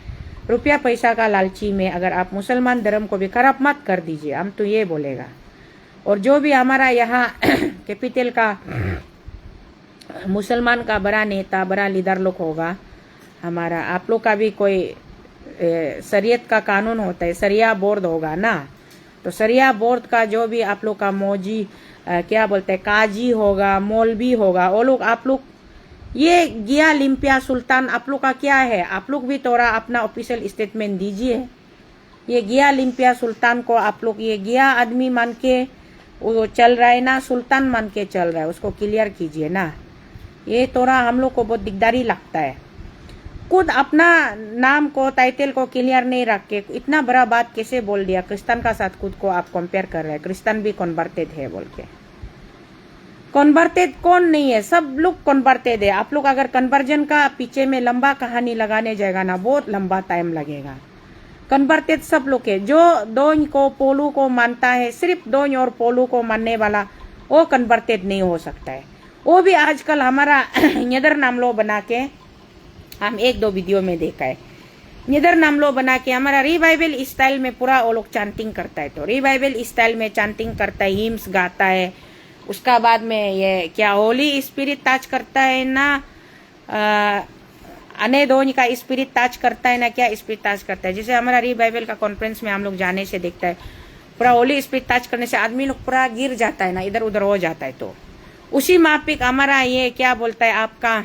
रुपया पैसा का लालची में अगर आप मुसलमान धर्म को भी खराब मत कर दीजिए, हम तो ये बोलेगा। और जो भी हमारा यहाँ कैपिटल का मुसलमान का बड़ा नेता, बड़ा लीडर लोग होगा हमारा, आप लोग का भी कोई शरीयत का कानून होता है, शरिया बोर्ड होगा ना, तो शरिया बोर्ड का जो भी आप लोग का मौजी क्या बोलते हैं, काजी होगा, मौलवी होगा, वो लोग, आप लोग ये गिया लिम्पिया सुल्तान आप लोग का क्या है, आप लोग भी थोड़ा अपना ऑफिशियल स्टेटमेंट दीजिए। ये गिया लिम्पिया सुल्तान को आप लोग ये गिया आदमी मान के वो चल रहा है ना, सुल्तान मान के चल रहा है, उसको क्लियर कीजिए ना। ये थोड़ा हम लोग को बहुत दिकदारी लगता है, खुद अपना नाम को, टाइटल को क्लियर नहीं रख के इतना बड़ा बात कैसे बोल दिया। क्रिस्तान का साथ खुद को आप कंपेयर कर रहे हैं, क्रिस्तान भी कन्वर्टेड है बोल के। कन्वर्टेड कौन नहीं है, सब लोग कन्वर्टेड है। आप लोग अगर कन्वर्जन का पीछे में लंबा कहानी लगाने जाएगा ना, बहुत लंबा टाइम लगेगा। कन्वर्टेड सब लोग है, जो दोन को पोलू को मानता है, सिर्फ दोन और पोलू को मानने वाला, वो कन्वर्टेड नहीं हो सकता है। वो भी आजकल हमारा नेदर नामलो बना के, हम 1-2 वीडियो में देखा है, नेदर नामलो बना के हमारा रिवाइवल स्टाइल में पूरा वो लोग चांटिंग करता है। तो रिवाइवल स्टाइल में चांटिंग करता है, हिम्स गाता है, उसका बाद में ये क्या होली स्पिरिट टच करता है ना, अने दोन का स्पिरिट टच करता है ना, क्या स्पिरिट टच करता है। जैसे हमारा रिवाइवल का कॉन्फ्रेंस में हम लोग जाने से देखता है, पूरा होली स्पिरिट टच करने से आदमी लोग पूरा गिर जाता है ना, इधर उधर हो जाता है। तो उसी मापिक हमारा ये क्या बोलता है आपका,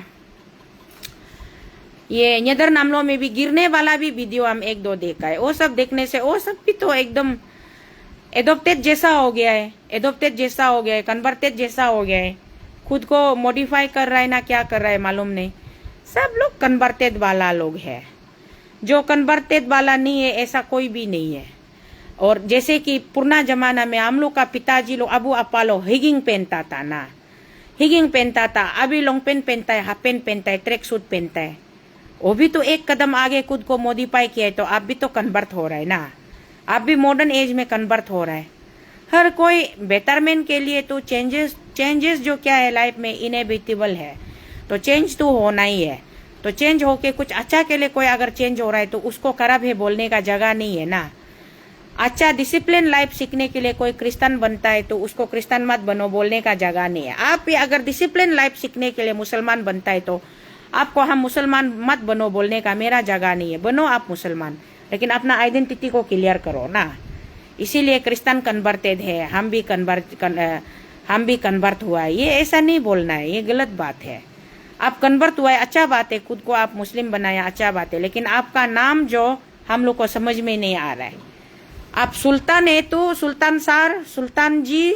ये नेदर नामलो में भी गिरने वाला भी वीडियो हम 1-2 देखा है। वो सब देखने से वो सब भी तो एकदम एडोप्टेड जैसा हो गया है, एडोप्टेड जैसा हो गया है, कन्वर्टेड जैसा हो गया है, खुद को मॉडिफाई कर रहा है ना, क्या कर रहा है मालूम नहीं। सब लोग कन्वर्टेड वाला लोग है, जो कन्वर्टेड वाला नहीं है ऐसा कोई भी नहीं है। और जैसे कि पुराना जमाना में हम लोग का पिताजी लोग, अबू अप्पा लोग हिगिंग पहनता था ना, हिगिंग पहनता था, अभी लॉन्ग पेंट पहनता है, हाफ पेंट पहनता है, ट्रैक सूट पहनता है। वो भी तो एक कदम आगे खुद को मॉडिफाई किया है, तो आप भी तो कन्वर्ट हो रहा है ना, आप भी मॉडर्न एज में कन्वर्ट हो रहा है। हर कोई बेटरमेंट के लिए तो चेंजेस जो क्या है लाइफ में इनएविटेबल है, तो चेंज तो होना ही है। तो चेंज होके कुछ अच्छा के लिए कोई अगर चेंज हो रहा है तो उसको खराब है बोलने का जगह नहीं है ना। अच्छा डिसिप्लिन लाइफ सीखने के लिए कोई क्रिश्चियन बनता है तो उसको क्रिश्चियन मत बनो बोलने का जगह नहीं है। आप भी अगर डिसिप्लिन लाइफ सीखने के लिए मुसलमान बनता है तो आपको हम मुसलमान मत बनो बोलने का मेरा जगह नहीं है। बनो आप मुसलमान, लेकिन अपना आइडेंटिटी को क्लियर करो ना। इसीलिए क्रिश्चियन कन्वर्टेड है, हम भी कन्वर्ट हुआ है, ये ऐसा नहीं बोलना है, ये गलत बात है। आप कन्वर्ट हुआ है अच्छा बात है, खुद को आप मुस्लिम बनाया अच्छा बात है, लेकिन आपका नाम जो हम लोग को समझ में नहीं आ रहा है। आप सुल्तान है तो सुल्तान सर, सुल्तान जी,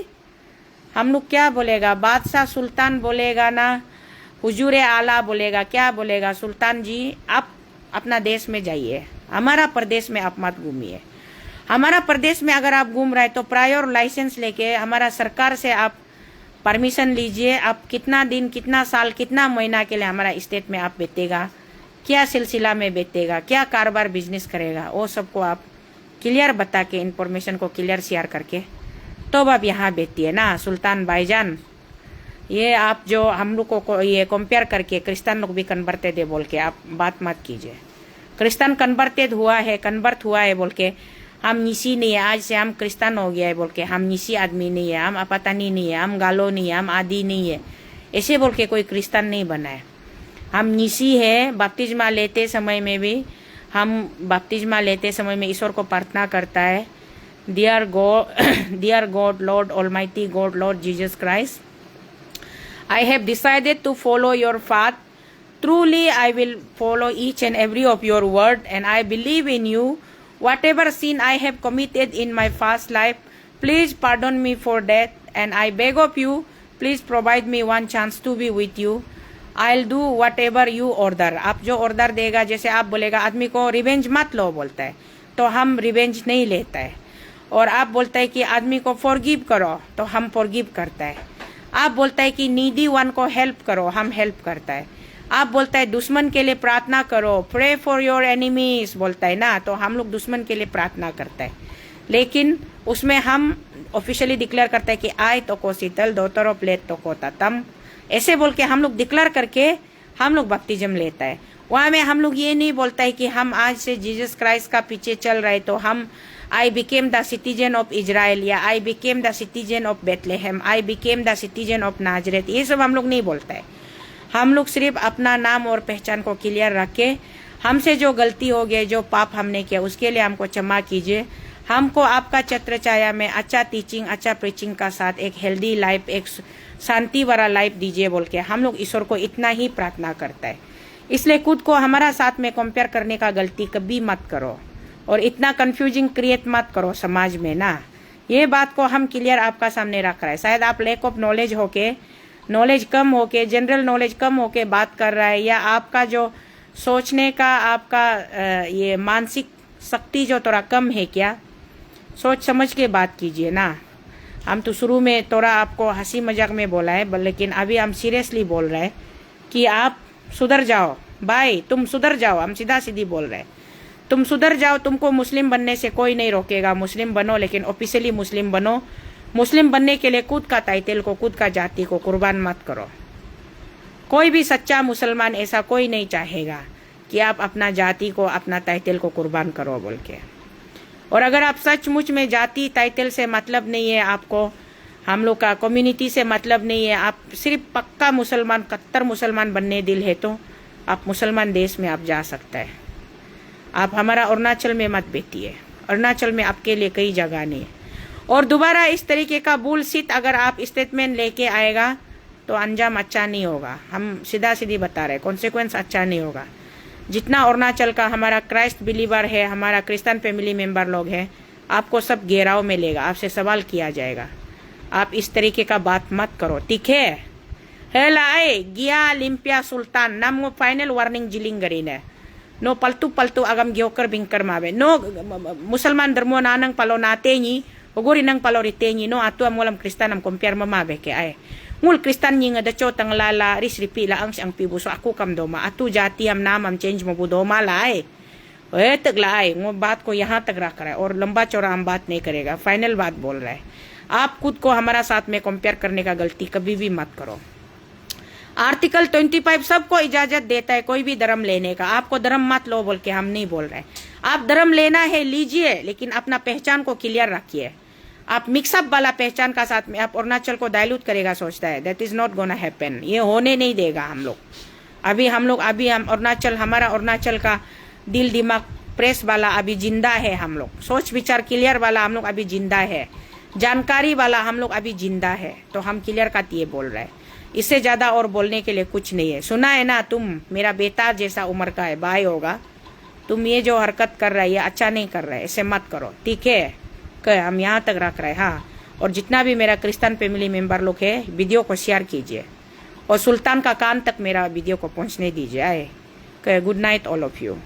हम लोग क्या बोलेगा, बादशाह सुल्तान बोलेगा ना, हुजूर आला बोलेगा, क्या बोलेगा, सुल्तान जी आप अपना देश में जाइए, हमारा प्रदेश में आप मत घूमिए। हमारा प्रदेश में अगर आप घूम रहे हैं तो प्रायर लाइसेंस लेके हमारा सरकार से आप परमिशन लीजिए। आप कितना दिन, कितना साल, कितना महीना के लिए हमारा स्टेट में आप बैठेगा, क्या सिलसिला में बैठेगा, क्या कारोबार बिजनेस करेगा, वो सबको आप क्लियर बता के, इंफॉर्मेशन को क्लियर शेयर करके तो अब यहाँ बैठिए ना। सुल्तान भाईजान, ये आप जो हम लोग को ये कंपेयर करके क्रिश्चियन लोग भी कन्वर्टेड है बोल के आप बात मत कीजिए। क्रिस्तान कन्वर्टेड हुआ है, कन्वर्ट हुआ है बोल के हम निसी नहीं है, आज से हम क्रिस्तान हो गया है बोल के हम निसी आदमी नहीं है, हम अपतानी नहीं है, हम गालो नहीं है, हम आदि नहीं है, ऐसे बोल के कोई क्रिस्तान नहीं बना है। हम निसी है। बपतिस्मा लेते समय में भी हम बपतिस्मा लेते समय में ईश्वर को प्रार्थना करता है, dear God Lord Almighty God Lord Jesus Christ, I have decided to follow your path. Truly, I will follow each and every of your word, and I believe in you. Whatever sin I have committed in my past life, please pardon me for that, and I beg of you, please provide me one chance to be with you. I'll do whatever you order. आप जो order देगा, जैसे आप बोलेगा आदमी को revenge मत लो बोलता है, तो हम रिवेंज नहीं लेता है। और आप बोलता है कि आदमी को फॉरगिव करो, तो हम फॉरगिव करता है। आप बोलता है कि नीडी वन को हेल्प करो, हम हेल्प करता है। आप बोलता है दुश्मन के लिए प्रार्थना करो, प्रे फॉर योर एनिमीज बोलता है ना, तो हम लोग दुश्मन के लिए प्रार्थना करता है। लेकिन उसमें हम ऑफिशियली डिक्लेयर करते हैं कि आय तो को शीतल दोतरो प्लेट तो को तम, ऐसे बोल के हम लोग डिक्लेयर करके हम लोग बपतिज्म लेता है। वहाँ में हम लोग ये नहीं बोलता है कि हम आज से जीसस क्राइस्ट का पीछे चल रहे तो हम I became the citizen of Israel या I became the citizen of Bethlehem, I became the citizen of Nazareth, ये सब हम लोग नहीं बोलता है। हम लोग सिर्फ अपना नाम और पहचान को क्लियर रख के हमसे जो गलती हो गई, जो पाप हमने किया, उसके लिए हमको क्षमा कीजिए। हमको आपका छत्र छाया में अच्छा टीचिंग, अच्छा प्रीचिंग का साथ एक हेल्दी लाइफ, एक शांति वाला लाइफ दीजिए बोल के हम लोग ईश्वर को इतना ही प्रार्थना करता है। इसलिए खुद को हमारा साथ में कंपेयर करने का गलती कभी मत करो और इतना कंफ्यूजिंग क्रिएट मत करो समाज में ना। ये बात को हम क्लियर आपका सामने रख रहा है। शायद आप लैक ऑफ नॉलेज होके, नॉलेज कम होके, जनरल नॉलेज कम होके बात कर रहा है, या आपका जो सोचने का आपका ये मानसिक शक्ति जो थोड़ा कम है क्या, सोच समझ के बात कीजिए ना। हम तो शुरू में थोड़ा आपको हंसी मजाक में बोला है, लेकिन अभी हम सीरियसली बोल रहे हैं कि आप सुधर जाओ भाई, तुम सुधर जाओ। हम सीधा सीधी बोल रहे हैं, तुम सुधर जाओ। तुमको मुस्लिम बनने से कोई नहीं रोकेगा, मुस्लिम बनो, लेकिन ऑफिशियली मुस्लिम बनो। मुस्लिम बनने के लिए खुद का टाइटल को, खुद का जाति को कुर्बान मत करो। कोई भी सच्चा मुसलमान ऐसा कोई नहीं चाहेगा कि आप अपना जाति को, अपना टाइटल को कुर्बान करो बोल के। और अगर आप सचमुच में जाति टाइटल से मतलब नहीं है आपको, हम लोग का कम्युनिटी से मतलब नहीं है, आप सिर्फ पक्का मुसलमान, कट्टर मुसलमान बनने दिल है, तो आप मुसलमान देश में आप जा सकता है। आप हमारा अरुणाचल में मत बैठिए, अरुणाचल में आपके लिए कई जगह नहीं है। और दोबारा इस तरीके का बुलशिट अगर आप स्टेटमेंट लेके आएगा तो अंजाम अच्छा नहीं होगा। हम सीधा सीधी बता रहे, कॉन्सिक्वेंस अच्छा नहीं होगा। जितना अरुणाचल का हमारा क्राइस्ट बिलीवर है, हमारा क्रिश्चियन फैमिली मेंबर लोग हैं, आपको सब घेराव में लेगा, आपसे सवाल किया जाएगा। आप इस तरीके का बात मत करो, ठीक है? हेलाए गिया लिम्पिया सुल्तान नाम फाइनल वार्निंग जिलिंग गरीने no paltu agam gyoker bingker mabe no musalman dermo nanang palo natenyi ogori nang palo ritenyi no atu amolam kristan am compare mamabe ke ay ngul kristan nyi nga dacho tang lala risripi la ang siyang pibuso aku kam doma atu jati am नाम am change mabudoma lae तक लाए वो बात को यहाँ तक रख रहा है और लंबा चौड़ा हम बात नहीं करेगा। फाइनल बात बोल रहा है, आप खुद को हमारा साथ में कंपेयर करने का गलती कभी भी मत करो। आर्टिकल 25 सबको इजाजत देता है कोई भी धर्म लेने का। आपको धर्म मत लो बोल के हम नहीं बोल रहे। आप धर्म लेना है लीजिए, लेकिन अपना पहचान को क्लियर रखिए। आप मिक्सअप वाला पहचान का साथ में आप अरुणाचल को डायल्यूट करेगा सोचता है, that is not gonna happen. ये होने नहीं देगा हम लोग। अभी हम अरुणाचल, हमारा अरुणाचल का दिल दिमाग प्रेस वाला अभी जिंदा है। हम लोग सोच विचार क्लियर वाला हम लोग अभी जिंदा है, जानकारी वाला हम लोग अभी जिंदा है। तो हम क्लियर कट ये बोल रहे हैं, इससे ज्यादा और बोलने के लिए कुछ नहीं है। सुना है ना, तुम मेरा बेटा जैसा उम्र का है, भाई होगा, तुम ये जो हरकत कर रहा है ये अच्छा नहीं कर रहा है, ऐसे मत करो, ठीक है? हम यहाँ तक रख रहे हैं। हाँ, और जितना भी मेरा क्रिश्चियन फैमिली मेंबर लोग है, वीडियो को शेयर कीजिए और सुल्तान का कान तक मेरा वीडियो को पहुँचने दीजिए। आए good night all of you.